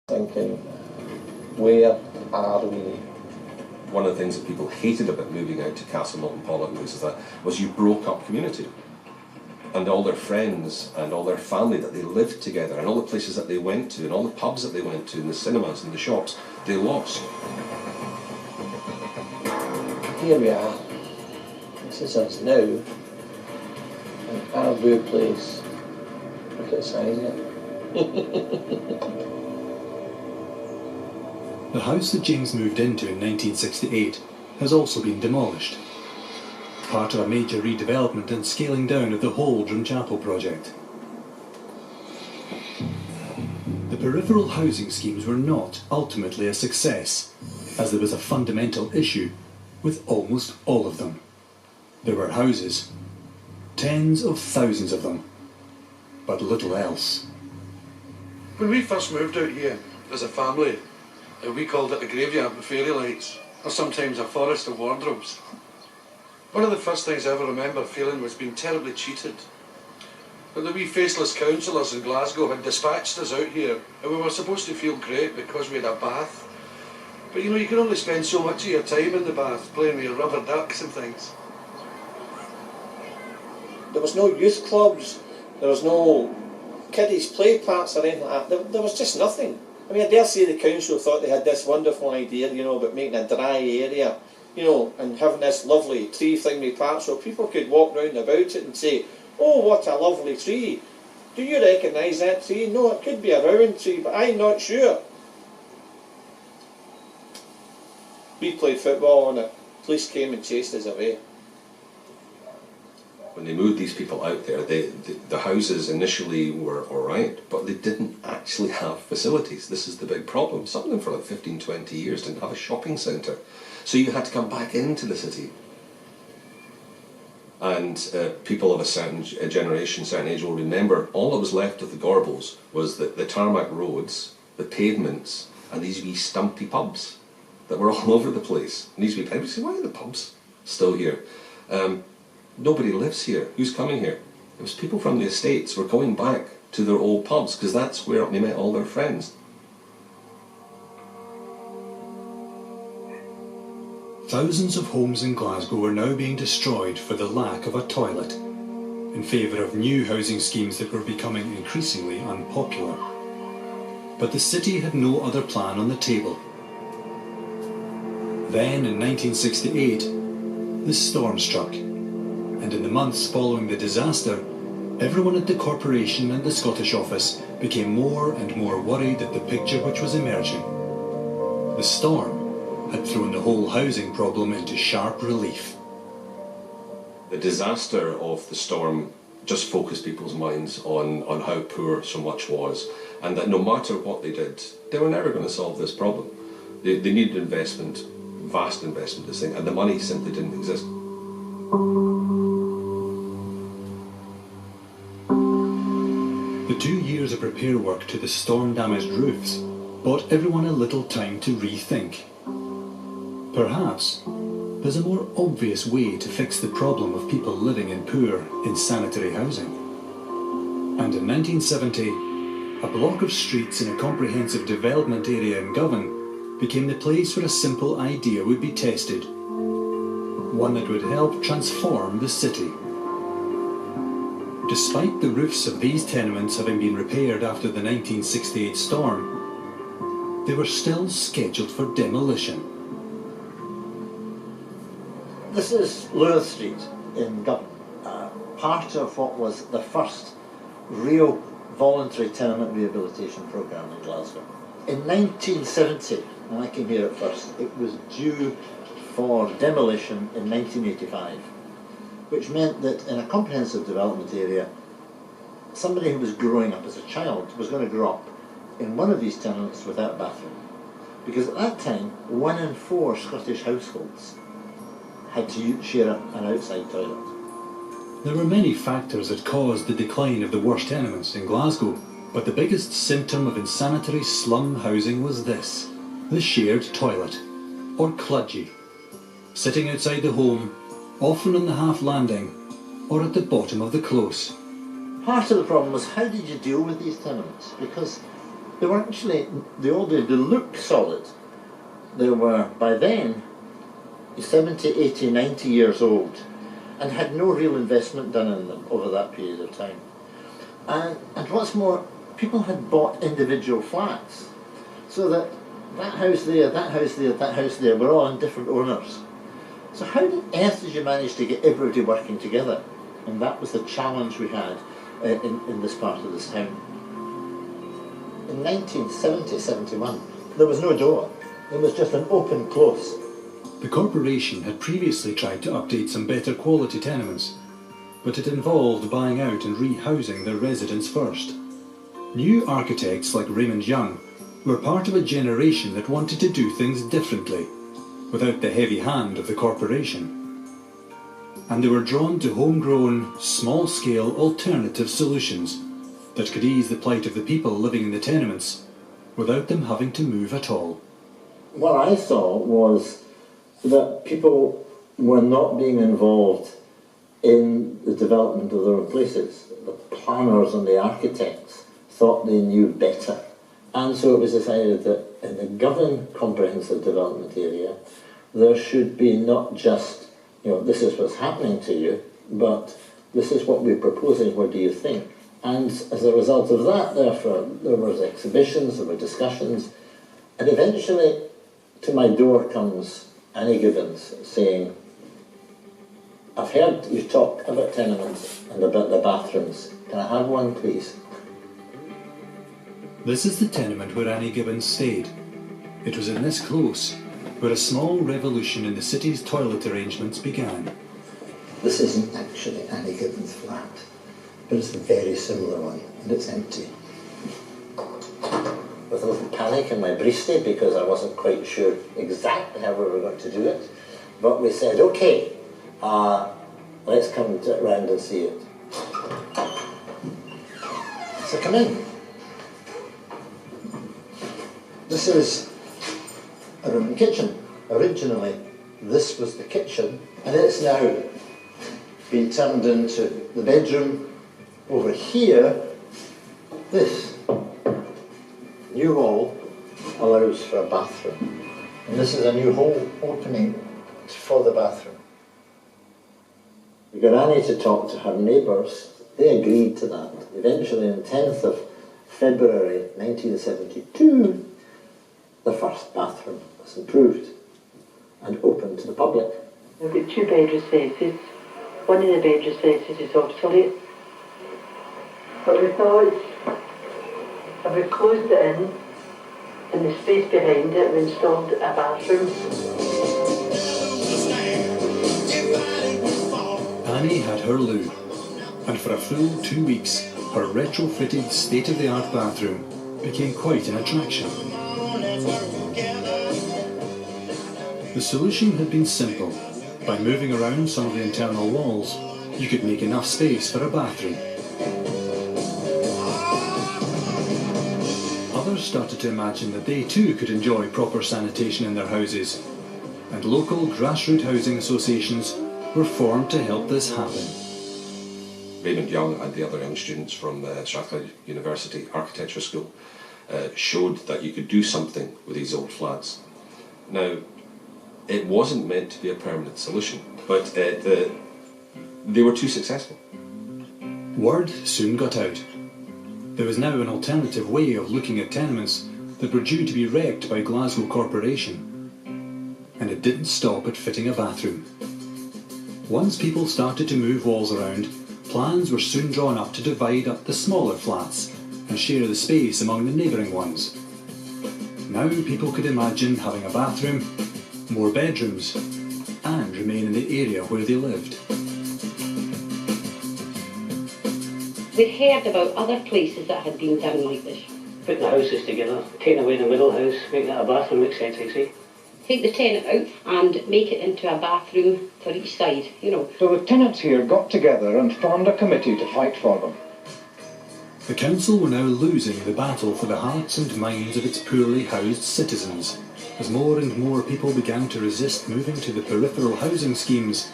Thinking, where are we? One of the things that people hated about moving out to Castlemilton Pollok was you broke up community. And all their friends and all their family that they lived together and all the places that they went to and all the pubs that they went to and the cinemas and the shops, they lost. Here we are. This is us now. In Arbour Place. Look at the size of it. The house that James moved into in 1968 has also been demolished, part of a major redevelopment and scaling down of the whole Drumchapel project. The peripheral housing schemes were not ultimately a success, as there was a fundamental issue with almost all of them. There were houses, tens of thousands of them, but little else. When we first moved out here as a family, we called it a graveyard with fairy lights, or sometimes a forest of wardrobes. One of the first things I ever remember feeling was being terribly cheated. But the wee faceless councillors in Glasgow had dispatched us out here, and we were supposed to feel great because we had a bath. But you know, you can only spend so much of your time in the bath playing with your rubber ducks and things. There was no youth clubs, there was no kiddies play parks or anything like that. There was just nothing. I mean, I dare say the council thought they had this wonderful idea, you know, about making a dry area, you know, and having this lovely tree thingy park so people could walk round about it and say, oh, what a lovely tree. Do you recognise that tree? No, it could be a rowan tree, but I'm not sure. We played football on it. Police came and chased us away. When they moved these people out there, the houses initially were alright, but they didn't actually have facilities. This is the big problem. Some of them for like 15, 20 years didn't have a shopping centre. So you had to come back into the city. And people of a certain generation, certain age will remember all that was left of the Gorbals was the tarmac roads, the pavements, and these wee stumpy pubs that were all over the place. And these wee pubs, you say, why are the pubs still here? Nobody lives here. Who's coming here? It was people from the estates were going back to their old pubs because that's where they met all their friends. Thousands of homes in Glasgow were now being destroyed for the lack of a toilet, in favour of new housing schemes that were becoming increasingly unpopular. But the city had no other plan on the table. Then, in 1968, the storm struck, and in the months following the disaster, everyone at the corporation and the Scottish office became more and more worried at the picture which was emerging. The storm had thrown the whole housing problem into sharp relief. The disaster of the storm just focused people's minds on how poor so much was, and that no matter what they did, they were never going to solve this problem. They needed investment, vast investment, this thing, and the money simply didn't exist. The 2 years of repair work to the storm-damaged roofs bought everyone a little time to rethink. Perhaps there's a more obvious way to fix the problem of people living in poor, insanitary housing. And in 1970, a block of streets in a comprehensive development area in Govan became the place where a simple idea would be tested, one that would help transform the city. Despite the roofs of these tenements having been repaired after the 1968 storm, they were still scheduled for demolition. This is Lewis Street in Govan, part of what was the first real voluntary tenement rehabilitation programme in Glasgow. In 1970, when I came here at first, it was due for demolition in 1985, which meant that in a comprehensive development area, somebody who was growing up as a child was going to grow up in one of these tenements without a bathroom. Because at that time, 1 in 4 Scottish households had to share an outside toilet. There were many factors that caused the decline of the worst tenements in Glasgow, but the biggest symptom of insanitary slum housing was this: the shared toilet, or cludgie, sitting outside the home, often on the half landing, or at the bottom of the close. Part of the problem was, how did you deal with these tenements? Because they were actually, they looked solid. They were, by then, 70, 80, 90 years old and had no real investment done in them over that period of time. And what's more, people had bought individual flats, so that house there, that house there, that house there were all in different owners. So how on earth did you manage to get everybody working together? And that was the challenge we had in this part of this town. In 1970-71, there was no door. It was just an open close. The corporation had previously tried to update some better quality tenements, but it involved buying out and rehousing their residents first. New architects like Raymond Young were part of a generation that wanted to do things differently, without the heavy hand of the corporation. And they were drawn to homegrown, small-scale alternative solutions that could ease the plight of the people living in the tenements without them having to move at all. What I saw was that people were not being involved in the development of their own places. The planners and the architects thought they knew better. And so it was decided that in the Govan Comprehensive Development Area, there should be not just, this is what's happening to you, but this is what we're proposing, what do you think? And as a result of that, therefore, there was exhibitions, there were discussions, and eventually to my door comes Annie Gibbons saying, I've heard you talk about tenements and about the bathrooms. Can I have one, please? This is the tenement where Annie Gibbons stayed. It was in this close where a small revolution in the city's toilet arrangements began. This isn't actually Annie Gibbons' flat, but it's a very similar one, and it's empty. With a little panic in my briefsy because I wasn't quite sure exactly how we were going to do it, but we said, okay, let's come round and see it. So come in. This is a room and kitchen. Originally, this was the kitchen, and it's now been turned into the bedroom. Over here, this new wall allows for a bathroom. And this is a new hole opening for the bathroom. We got Annie to talk to her neighbours. They agreed to that. Eventually, on the 10th of February 1972, the first bathroom was improved and open to the public. We've got 2 bedroom spaces. One of the bedroom spaces is obsolete. But we thought if we closed it in the space behind it, we installed a bathroom. Annie had her loo, and for a full 2 weeks, her retrofitted state-of-the-art bathroom became quite an attraction. The solution had been simple. By moving around some of the internal walls, you could make enough space for a bathroom. Others started to imagine that they too could enjoy proper sanitation in their houses, and local grassroots housing associations were formed to help this happen. Raymond Young and the other young students from Strathclyde University Architecture School showed that you could do something with these old flats. Now, it wasn't meant to be a permanent solution, but they were too successful. Word soon got out. There was now an alternative way of looking at tenements that were due to be wrecked by Glasgow Corporation. And it didn't stop at fitting a bathroom. Once people started to move walls around, plans were soon drawn up to divide up the smaller flats and share the space among the neighbouring ones. Now people could imagine having a bathroom, more bedrooms, and remain in the area where they lived. We'd heard about other places that had been done like this. Putting the houses together, taking away the middle house, making it a bathroom, etc. Take the tenant out and make it into a bathroom for each side, So the tenants here got together and formed a committee to fight for them. The council were now losing the battle for the hearts and minds of its poorly housed citizens, as more and more people began to resist moving to the peripheral housing schemes.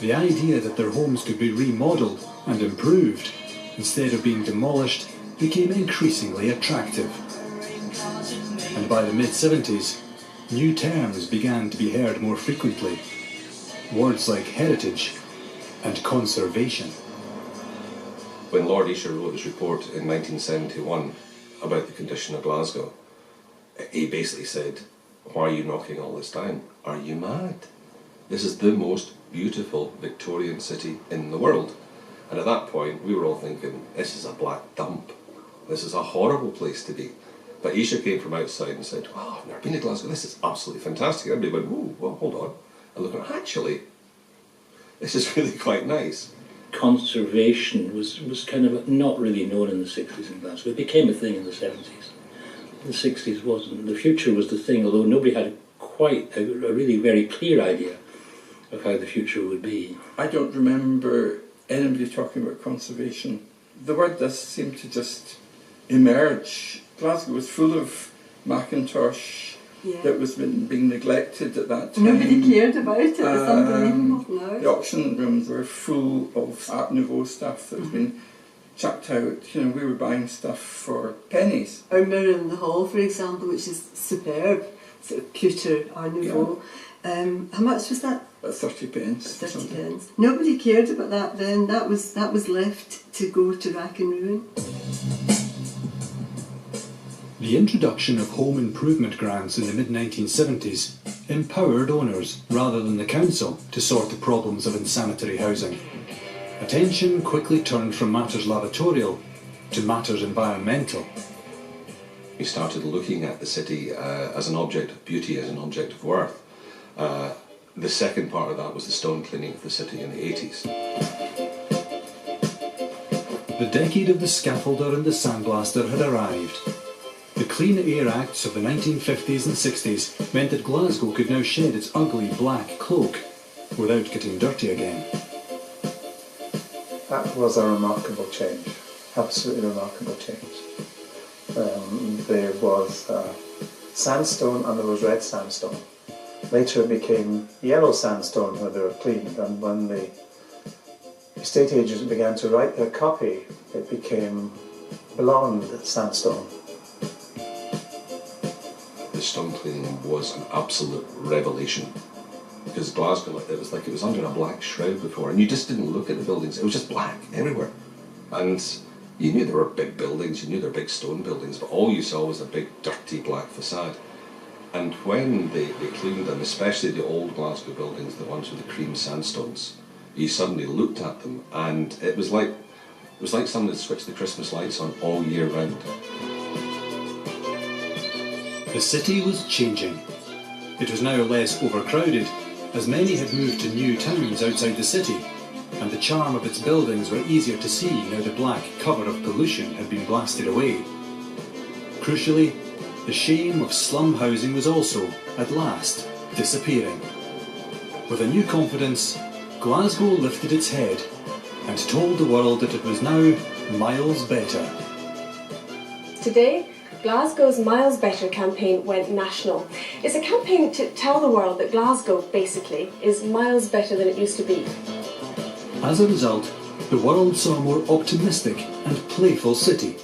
The idea that their homes could be remodelled and improved instead of being demolished became increasingly attractive. and by the mid-70s, new terms began to be heard more frequently. Words like heritage and conservation. When Lord Esher wrote his report in 1971 about the condition of Glasgow, he basically said, "Why are you knocking all this down? Are you mad? This is the most beautiful Victorian city in the world." And at that point, we were all thinking, this is a black dump. This is a horrible place to be. But Esher came from outside and said, "Wow, I've never been to Glasgow. This is absolutely fantastic." Everybody went, "Whoa, well, hold on." And look, actually, this is really quite nice. Conservation was kind of not really known in the 60s in Glasgow. It became a thing in the 70s. The 60s wasn't. The future was the thing, although nobody had quite a really very clear idea of how the future would be. I don't remember anybody talking about conservation. The word does seem to just emerge. Glasgow was full of Macintosh that was being neglected at that time. Nobody cared about it. It's unbelievable now. The auction rooms were full of Art Nouveau stuff that was being chucked out. You know, we were buying stuff for pennies. Our mirror in the hall, for example, which is superb, sort of pewter Art Nouveau. How much was that? About 30 pence. 30 pence. Nobody cared about that then. That was left to go to rack and ruin. The introduction of home improvement grants in the mid-1970s empowered owners rather than the council to sort the problems of insanitary housing. Attention quickly turned from matters lavatorial to matters environmental. We started looking at the city as an object of beauty, as an object of worth. The second part of that was the stone cleaning of the city in the 80s. The decade of the scaffolder and the sandblaster had arrived. The Clean Air Acts of the 1950s and 60s meant that Glasgow could now shed its ugly black cloak without getting dirty again. That was a remarkable change, absolutely remarkable change. There was sandstone and there was red sandstone. Later it became yellow sandstone when they were cleaned, and when the estate agents began to write their copy, it became blonde sandstone. The stone cleaning was an absolute revelation, because Glasgow, it was under a black shroud before, and you just didn't look at the buildings. It was just black everywhere, and you knew there were big buildings, you knew there were big stone buildings, but all you saw was a big dirty black facade. And when they cleaned them, especially the old Glasgow buildings, the ones with the cream sandstones, you suddenly looked at them, and it was like someone had switched the Christmas lights on all year round. The city was changing. It was now less overcrowded, as many had moved to new towns outside the city, and the charm of its buildings were easier to see now the black cover of pollution had been blasted away. Crucially, the shame of slum housing was also, at last, disappearing. With a new confidence, Glasgow lifted its head and told the world that it was now miles better. Today, Glasgow's Miles Better campaign went national. It's a campaign to tell the world that Glasgow, basically, is miles better than it used to be. As a result, the world saw a more optimistic and playful city.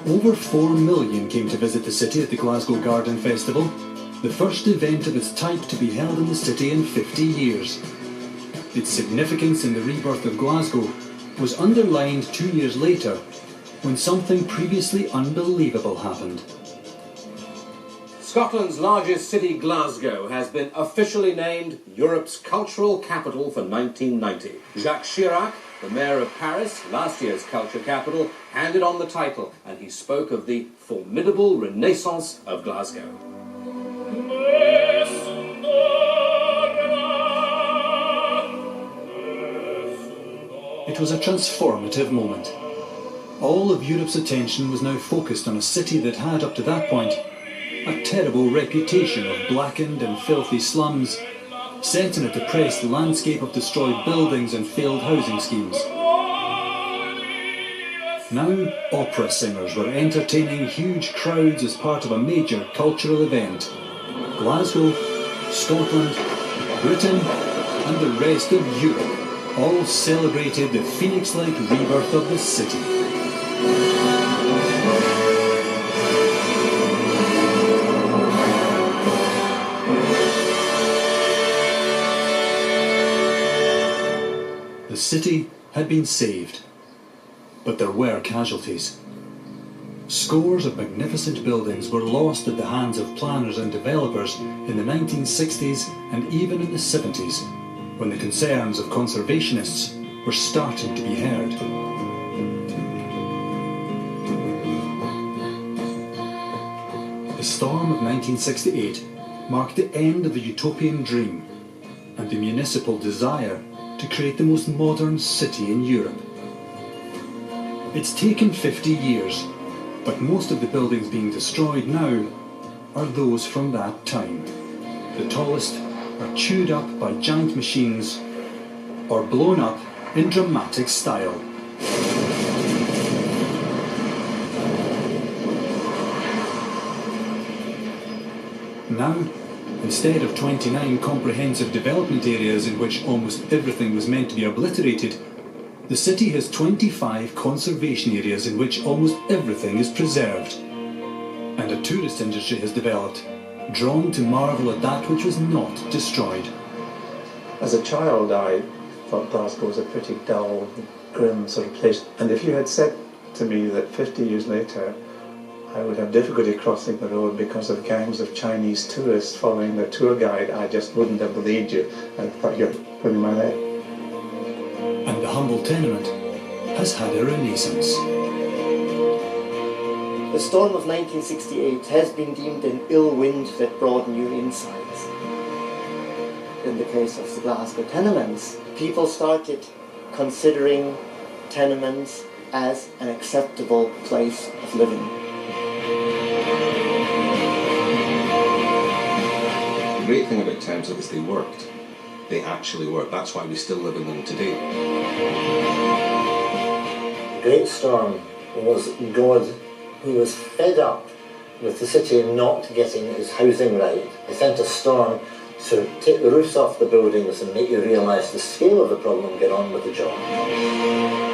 Over 4 million came to visit the city at the Glasgow Garden Festival, the first event of its type to be held in the city in 50 years. Its significance in the rebirth of Glasgow was underlined 2 years later, when something previously unbelievable happened. Scotland's largest city, Glasgow, has been officially named Europe's cultural capital for 1990. Jacques Chirac, the mayor of Paris, last year's culture capital, handed on the title, and he spoke of the formidable renaissance of Glasgow. It was a transformative moment. All of Europe's attention was now focused on a city that had, up to that point, a terrible reputation of blackened and filthy slums, set in a depressed landscape of destroyed buildings and failed housing schemes. Now, opera singers were entertaining huge crowds as part of a major cultural event. Glasgow, Scotland, Britain, and the rest of Europe all celebrated the phoenix-like rebirth of the city. city had been saved. But there were casualties. Scores of magnificent buildings were lost at the hands of planners and developers in the 1960s and even in the 70s, when the concerns of conservationists were starting to be heard. The storm of 1968 marked the end of the utopian dream and the municipal desire to create the most modern city in Europe. It's taken 50 years, but most of the buildings being destroyed now are those from that time. The tallest are chewed up by giant machines or blown up in dramatic style. Now, instead of 29 comprehensive development areas in which almost everything was meant to be obliterated, the city has 25 conservation areas in which almost everything is preserved. And a tourist industry has developed, drawn to marvel at that which was not destroyed. As a child, I thought Glasgow was a pretty dull, grim sort of place. And if you had said to me that 50 years later I would have difficulty crossing the road because of gangs of Chinese tourists following their tour guide, I just wouldn't have believed you. I thought you were pulling my leg. And the humble tenement has had a renaissance. The storm of 1968 has been deemed an ill wind that brought new insights. In the case of the Glasgow tenements, people started considering tenements as an acceptable place of living. The great thing about Thames is they worked. They actually worked. That's why we still live in them today. The Great Storm was God who was fed up with the city not getting its housing right. He sent a storm to take the roofs off the buildings and make you realise the scale of the problem and get on with the job.